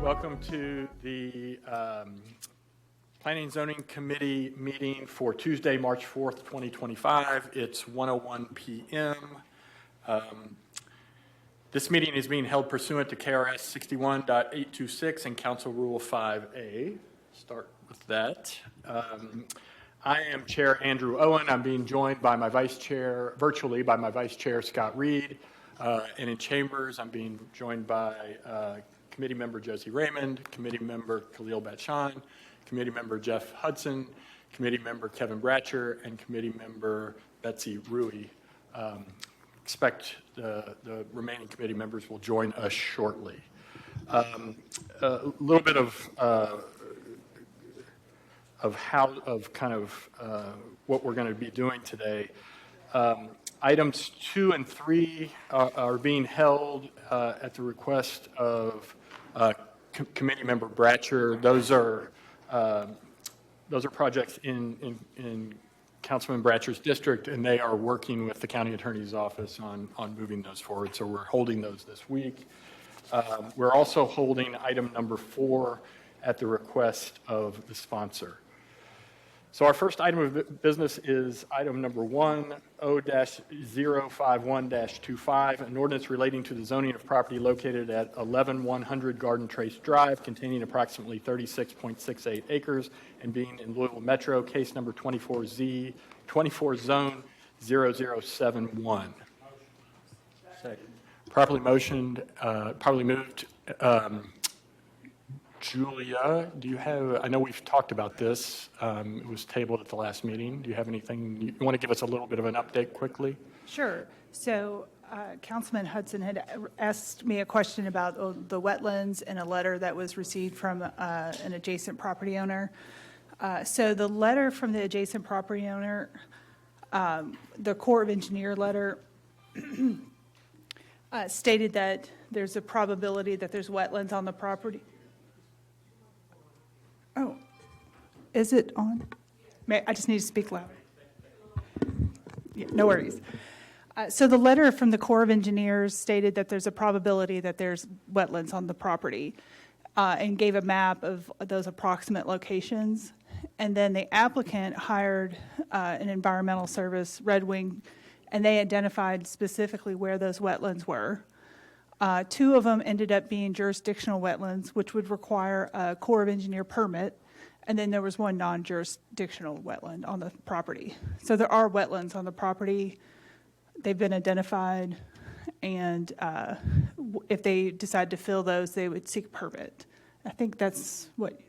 Welcome to the Planning and Zoning Committee meeting for Tuesday, March 4th, 2025. It's 1:01 p.m. This meeting is being held pursuant to KRS 61.826 and Council Rule 5A. Start with that. I am Chair Andrew Owen. I'm being joined by my Vice Chair, virtually by my Vice Chair, Scott Reed. And in chambers, I'm being joined by Committee Member Josie Raymond, Committee Member Khalil Batshan, Committee Member Jeff Hudson, Committee Member Kevin Bratcher, and Committee Member Betsy Rui. Expect the remaining committee members will join us shortly. A little bit of what we're going to be doing today. Items 2 and 3 are being held at the request of Committee Member Bratcher. Those are projects in Councilman Bratcher's district, and they are working with the County Attorney's Office on moving those forward. So we're holding those this week. We're also holding item number 4 at the request of the sponsor. So our first item of business is item number 10-051-25, an ordinance relating to the zoning of property located at 11100 Garden Trace Drive, containing approximately 36.68 acres and being in Louisville Metro, case number 24 zone 0071. Second. Properly motioned, properly moved. Julia, do you have, I know we've talked about this, it was tabled at the last meeting. Do you have anything, you want to give us a little bit of an update quickly? Sure. So Councilman Hudson had asked me a question about the wetlands and a letter that was received from an adjacent property owner. So the letter from the adjacent property owner, the Corps of Engineer letter, stated that there's a probability that there's wetlands on the property. Oh, is it on? I just need to speak louder. Yeah, no worries. So the letter from the Corps of Engineers stated that there's a probability that there's wetlands on the property and gave a map of those approximate locations. And then the applicant hired an environmental service, Red Wing, and they identified specifically where those wetlands were. 2 of them ended up being jurisdictional wetlands, which would require a Corps of Engineer permit, and then there was 1 non-jurisdictional wetland on the property. So there are wetlands on the property. They've been identified, and if they decide to fill those, they would seek permit. I think that's what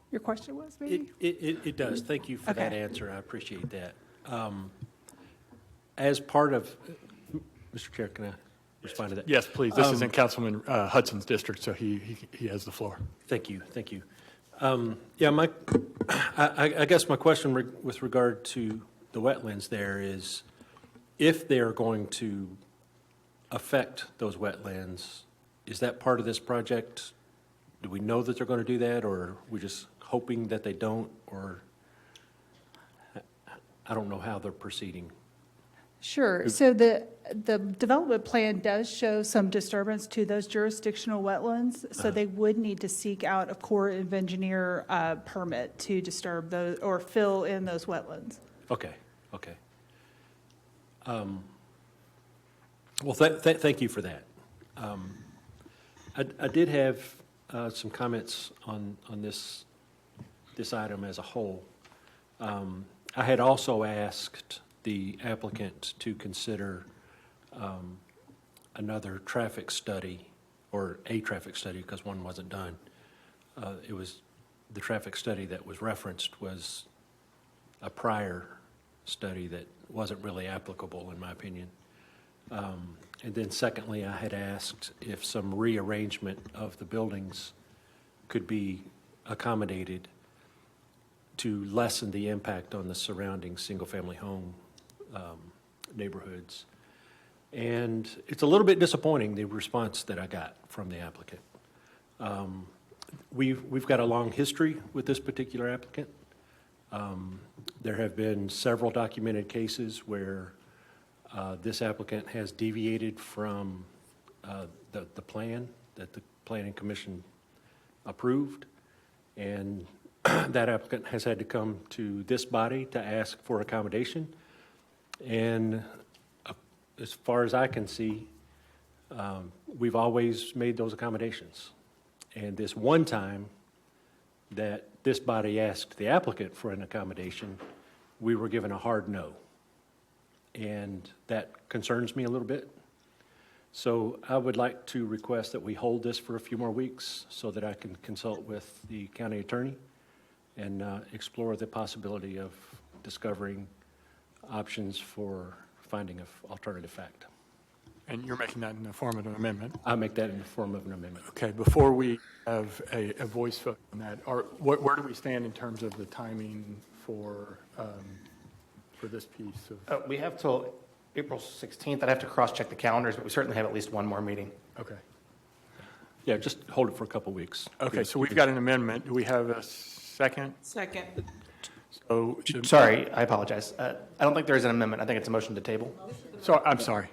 your question was, maybe? It does. Thank you for that answer. I appreciate that. As part of, Mr. Chair, can I respond to that? Yes, please. This is in Councilman Hudson's district, so he has the floor. Thank you. Thank you. Yeah, I guess my question with regard to the wetlands there is, if they're going to affect those wetlands, is that part of this project? Do we know that they're going to do that, or are we just hoping that they don't, or I don't know how they're proceeding? Sure. So the development plan does show some disturbance to those jurisdictional wetlands, so they would need to seek out a Corps of Engineer permit to disturb those or fill in those wetlands. Okay. Okay. Well, thank you for that. I did have some comments on this item as a whole. I had also asked the applicant to consider another traffic study, or a traffic study, because one wasn't done. It was the traffic study that was referenced was a prior study that wasn't really applicable, in my opinion. And then secondly, I had asked if some rearrangement of the buildings could be accommodated to lessen the impact on the surrounding single-family home neighborhoods. And it's a little bit disappointing, the response that I got from the applicant. We've got a long history with this particular applicant. There have been several documented cases where this applicant has deviated from the plan that the Planning Commission approved, and that applicant has had to come to this body to ask for accommodation. And as far as I can see, we've always made those accommodations. And this one time that this body asked the applicant for an accommodation, we were given a hard no. And that concerns me a little bit. So I would like to request that we hold this for a few more weeks so that I can consult with the county attorney and explore the possibility of discovering options for finding an alternative fact. And you're making that in the form of an amendment? I'll make that in the form of an amendment. Okay, before we have a voice vote on that, where do we stand in terms of the timing for this piece of? We have till April 16th. I'd have to cross-check the calendars, but we certainly have at least one more meeting. Okay. Yeah, just hold it for a couple weeks. Okay, so we've got an amendment. Do we have a second? Second. So, Sorry, I apologize. I don't think there is an amendment. I think it's a motion to table. so I'm sorry.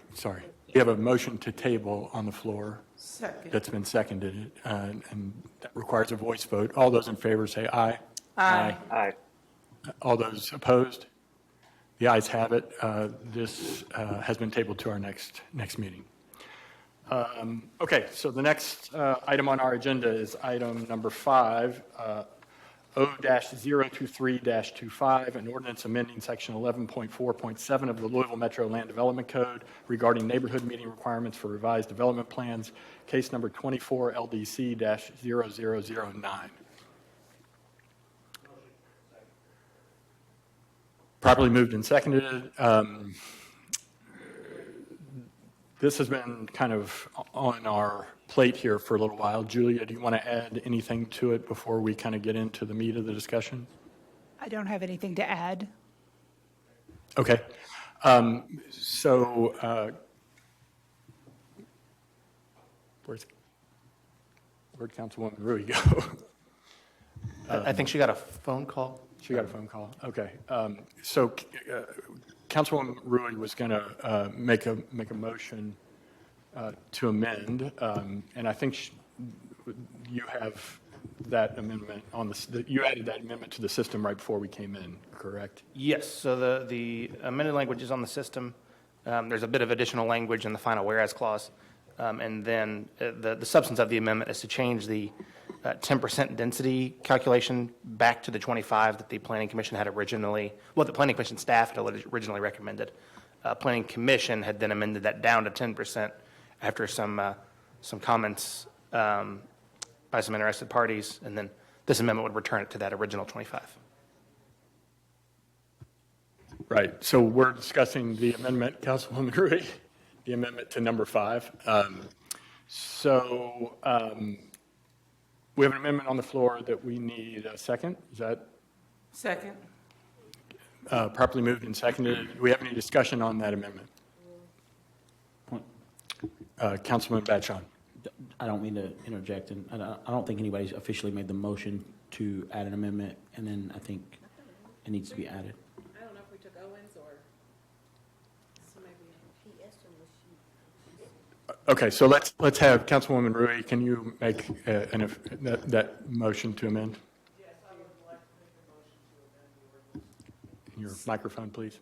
We have a motion to table on the floor Second. that's been seconded, and that requires a voice vote. All those in favor say aye. Aye. Aye. All those opposed? The ayes have it. This has been tabled to our next meeting. Okay, so the next item on our agenda is item number 5, O-023-25, an ordinance amending section 11.4.7 of the Louisville Metro Land Development Code regarding neighborhood meeting requirements for revised development plans, case number 24 LDC-0009. Properly moved and seconded. This has been kind of on our plate here for a little while. Julia, do you want to add anything to it before we kind of get into the meat of the discussion? I don't have anything to add. Okay. Where'd Councilwoman Rui go? I think she got a phone call. She got a phone call. Okay. Councilwoman Rui was going to make a motion to amend, and I think you have that amendment on you added that amendment to the system right before we came in, correct? Yes, so the amended language is on the system. There's a bit of additional language in the final whereas clause. And then the substance of the amendment is to change the 10% density calculation back to the 25 that the Planning Commission had originally, the Planning Commission staff had originally recommended. Planning Commission had then amended that down to 10% after some comments by some interested parties, and then this amendment would return it to that original 25. Right. So we're discussing the amendment, Councilwoman Rui, the amendment to number 5. We have an amendment on the floor that we need a second. Is that Second. properly moved and seconded? Do we have any discussion on that amendment? Councilman Batchon. I don't mean to interject, and I don't think anybody's officially made the motion to add an amendment, and then I think it needs to be added. I don't know if we took Owens or, so maybe. Okay, so let's have Councilwoman Rui, can you make that motion to amend? Yes, I would like to make a motion to amend the ordinance. Your microphone, please.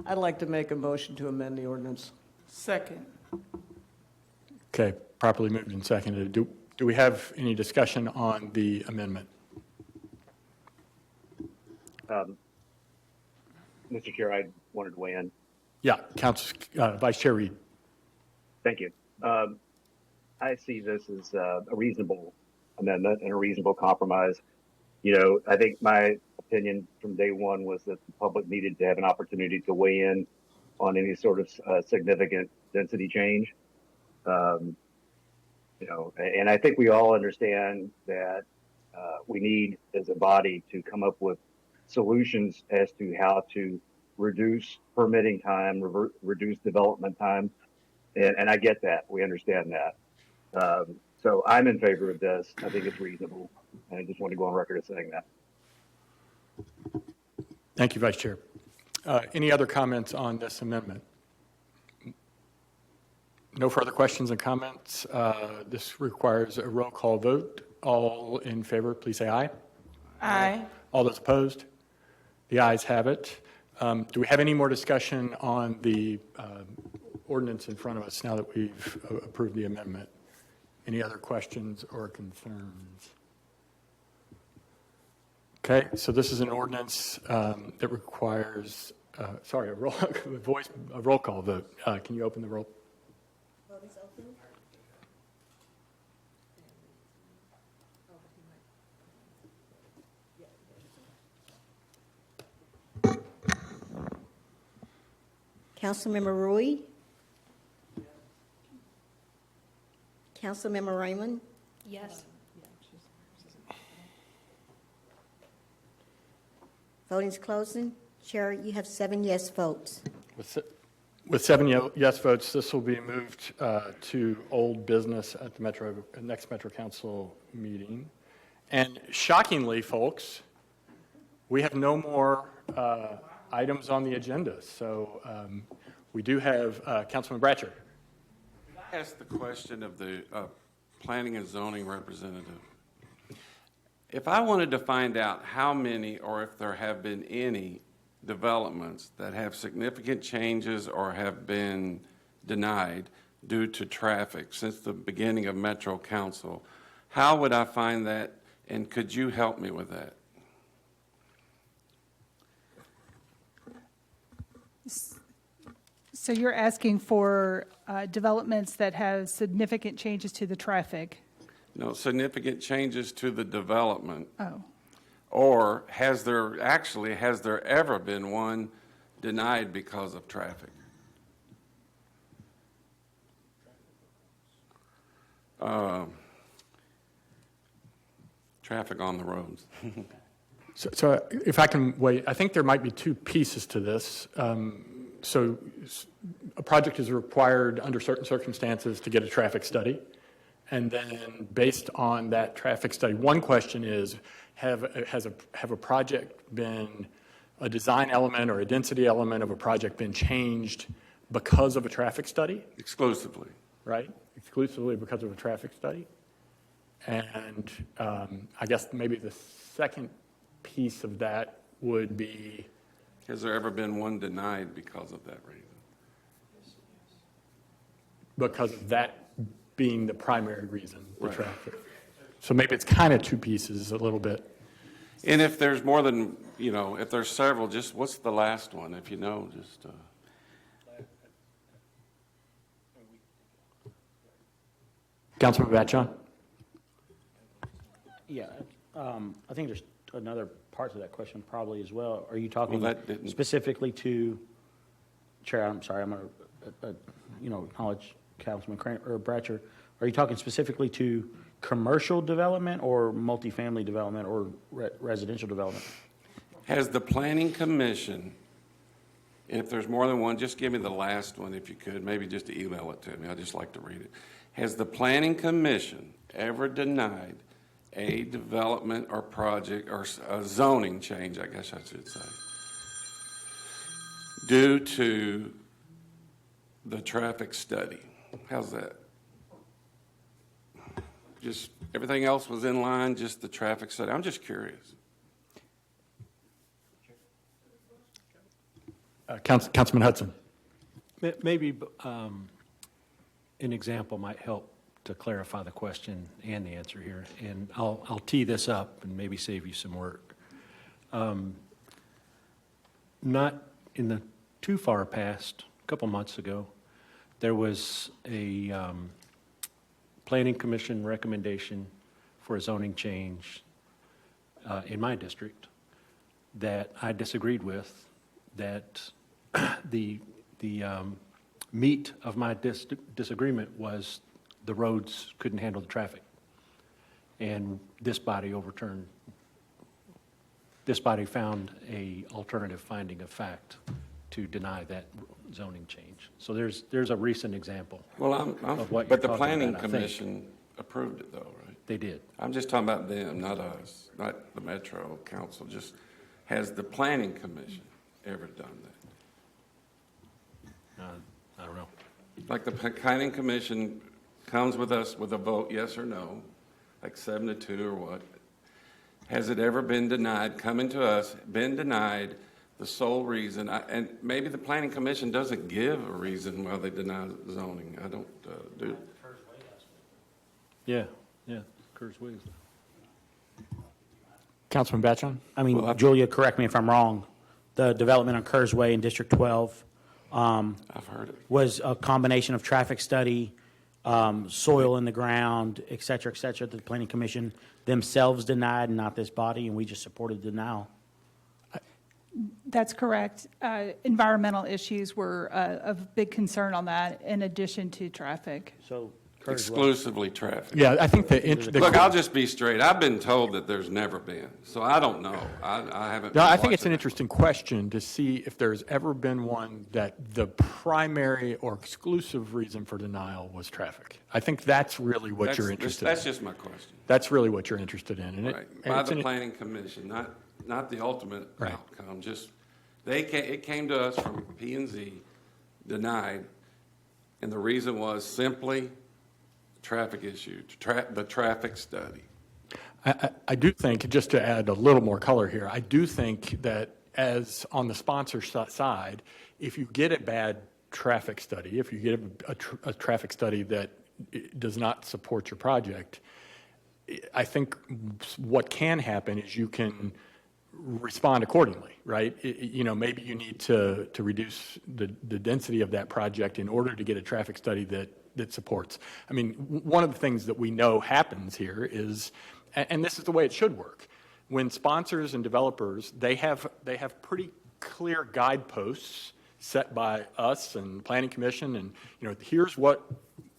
I'd like to make a motion to amend the ordinance. Second. Okay, properly moved and seconded. Do we have any discussion on the amendment? Mr. Chair, I wanted to weigh in. Yeah, Vice Chair Reed. Thank you. I see this as a reasonable amendment and a reasonable compromise. You know, I think my opinion from day one was that the public needed to have an opportunity to weigh in on any sort of significant density change. You know, and I think we all understand that we need as a body to come up with solutions as to how to reduce permitting time, reduce development time. And I get that. We understand that. So I'm in favor of this. I think it's reasonable. And I just want to go on record as saying that. Thank you, Vice Chair. Any other comments on this amendment? No further questions and comments. This requires a roll call vote. All in favor, please say aye. Aye. All those opposed? The ayes have it. Do we have any more discussion on the ordinance in front of us now that we've approved the amendment? Any other questions or concerns? Okay, so this is an ordinance that requires, a roll call vote. Can you open the roll? Councilmember Rui? Councilmember Raymond? Yes. Voting's closing. Chair, you have 7 yes votes. With 7 yes votes, this will be moved to old business at the next Metro Council meeting. And shockingly, folks, we have no more items on the agenda. So we do have Councilman Bratcher. I asked the question of the planning and zoning representative. If I wanted to find out how many or if there have been any developments that have significant changes or have been denied due to traffic since the beginning of Metro Council, how would I find that, and could you help me with that? So you're asking for developments that have significant changes to the traffic? No, significant changes to the development. Oh. Or has there ever been one denied because of traffic? Traffic on the roads. So if I can wait, I think there might be 2 pieces to this. So a project is required under certain circumstances to get a traffic study. And then based on that traffic study, one question is, have a project been, a design element or a density element of a project been changed because of a traffic study? Exclusively. Right? Exclusively because of a traffic study. And I guess maybe the second piece of that would be, Has there ever been one denied because of that reason? because of that being the primary reason, the Right. traffic. So maybe it's kind of 2 pieces a little bit. And if there's more than, if there's several, just what's the last one? If you know, just. Councilman Batchon? Yeah, I think there's another part to that question probably as well. Are you talking Well, that didn't- specifically to, Chair, I'm sorry, I'm going to, acknowledge Councilman Bratcher. Are you talking specifically to commercial development or multifamily development or residential development? Has the Planning Commission, and if there's more than one, just give me the last one if you could, maybe just email it to me. I'd just like to read it. Has the Planning Commission ever denied a development or project or a zoning change, I guess I should say, due to the traffic study? How's that? Just everything else was in line, just the traffic study. I'm just curious. Councilman Hudson? Maybe an example might help to clarify the question and the answer here, and I'll tee this up and maybe save you some work. Not in the too far past, a couple months ago, there was a Planning Commission recommendation for a zoning change in my district that I disagreed with, that the meat of my disagreement was the roads couldn't handle the traffic. And this body overturned, this body found a alternative finding of fact to deny that zoning change. So there's a recent example. Well, of what but you're the talking Planning about, I think. Commission approved it though, right? They did. I'm just talking about them, not us, not the Metro Council. Just, has the Planning Commission ever done that? I don't know. Like the planning commission comes with us with a vote, yes or no, like 7-2 or what. Has it ever been denied, coming to us, been denied, the sole reason, and maybe the planning commission doesn't give a reason why they deny zoning. I don't do. Yeah, Curtis Williams. Councilman Batchon? I mean, Well, Julia, correct me if I'm wrong, the development on Kerrs Way in District 12 I've heard it. was a combination of traffic study, soil in the ground, et cetera, that the planning commission themselves denied, and not this body, and we just supported denial. That's correct. Environmental issues were of big concern on that, in addition to traffic. So Kerrs Way. Exclusively traffic. Yeah, I think Look, I'll just be straight. I've been told that there's never been, so I don't know. I haven't. No, been I think it's an watching interesting question to see if there's ever been one that the primary or exclusive reason for denial was traffic. I think that's really what you're interested That's in. just my question. That's really what you're interested in. And Right. By the planning commission, not the ultimate Right. outcome, just, it came to us from P and Z, denied, and the reason was simply traffic issue, the traffic study. I do think, just to add a little more color here, I do think that as on the sponsor side, if you get a bad traffic study, if you get a traffic study that does not support your project, I think what can happen is you can respond accordingly, right? Maybe you need to reduce the density of that project in order to get a traffic study that supports. I mean, one of the things that we know happens here is, and this is the way it should work, when sponsors and developers, they have pretty clear guideposts set by us and Planning Commission, and here's what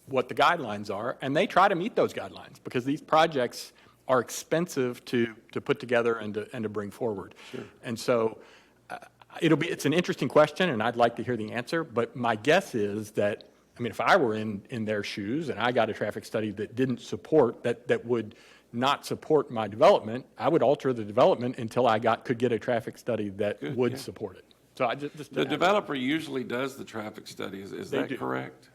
the guidelines are, and they try to meet those guidelines because these projects are expensive to put together and to bring forward. Sure. And so it's an interesting question, and I'd like to hear the answer, but my guess is that, I mean, if I were in their shoes and I got a traffic study that didn't support, that would not support my development, I would alter the development until I could get a traffic study that would support it. So I just The developer usually does the traffic studies, is that do. correct?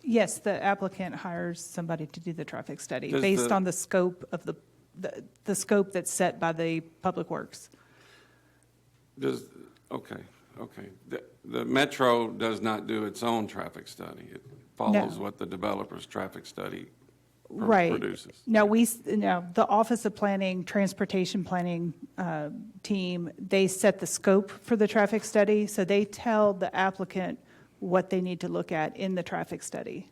Yes, the applicant hires somebody to do the traffic study Does based the- on the scope of the scope that's set by the Public Works. Okay. The Metro does not do its own traffic study. It follows No. what the developer's traffic study Right. produces. Now, the Office of Planning, Transportation Planning team, they set the scope for the traffic study, so they tell the applicant what they need to look at in the traffic study.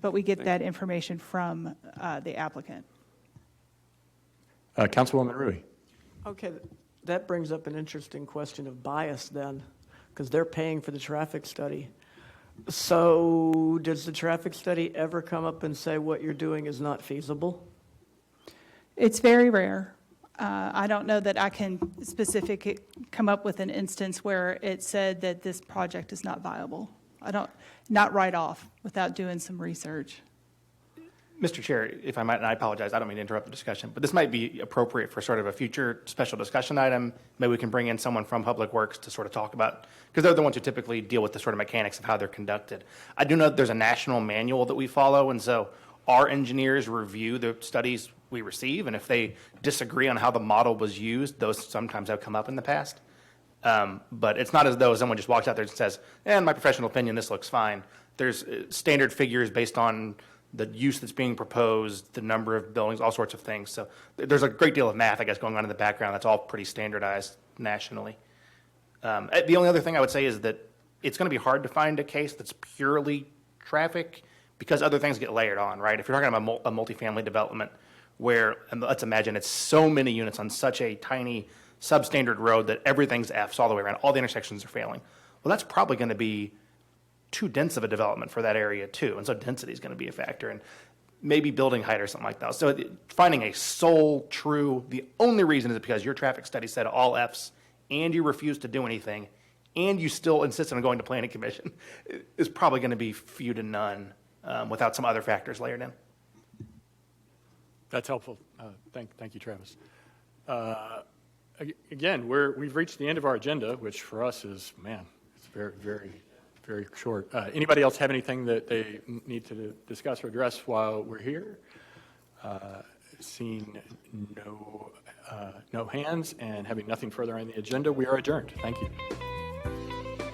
But we get that information from the applicant. Councilwoman Rui. Okay, that brings up an interesting question of bias then, because they're paying for the traffic study. So does the traffic study ever come up and say what you're doing is not feasible? It's very rare. I don't know that I can come up with an instance where it said that this project is not viable. Not right off without doing some research. Mr. Chair, if I might, and I apologize, I don't mean to interrupt the discussion, but this might be appropriate for sort of a future special discussion item. Maybe we can bring in someone from Public Works to sort of talk about, because they're the ones who typically deal with the sort of mechanics of how they're conducted. I do know that there's a national manual that we follow, and so our engineers review the studies we receive, and if they disagree on how the model was used, those sometimes have come up in the past. But it's not as though someone just walks out there and says, in my professional opinion, this looks fine. There's standard figures based on the use that's being proposed, the number of buildings, all sorts of things. So there's a great deal of math, I guess, going on in the background. That's all pretty standardized nationally. The only other thing I would say is that it's going to be hard to find a case that's purely traffic because other things get layered on, right? If you're talking about a multifamily development where, and let's imagine it's so many units on such a tiny substandard road that everything's Fs all the way around, all the intersections are failing. Well, that's probably going to be too dense of a development for that area too, and so density is going to be a factor, and maybe building height or something like that. So finding a sole true, the only reason is because your traffic study said all Fs, and you refused to do anything, and you still insisted on going to Planning Commission, is probably going to be few to none without some other factors layered in. That's helpful. Thank you, Travis. Again, we've reached the end of our agenda, which for us is, man, it's very, very very short. Anybody else have anything that they need to discuss or address while we're here? Seeing no hands and having nothing further on the agenda, we are adjourned. Thank you.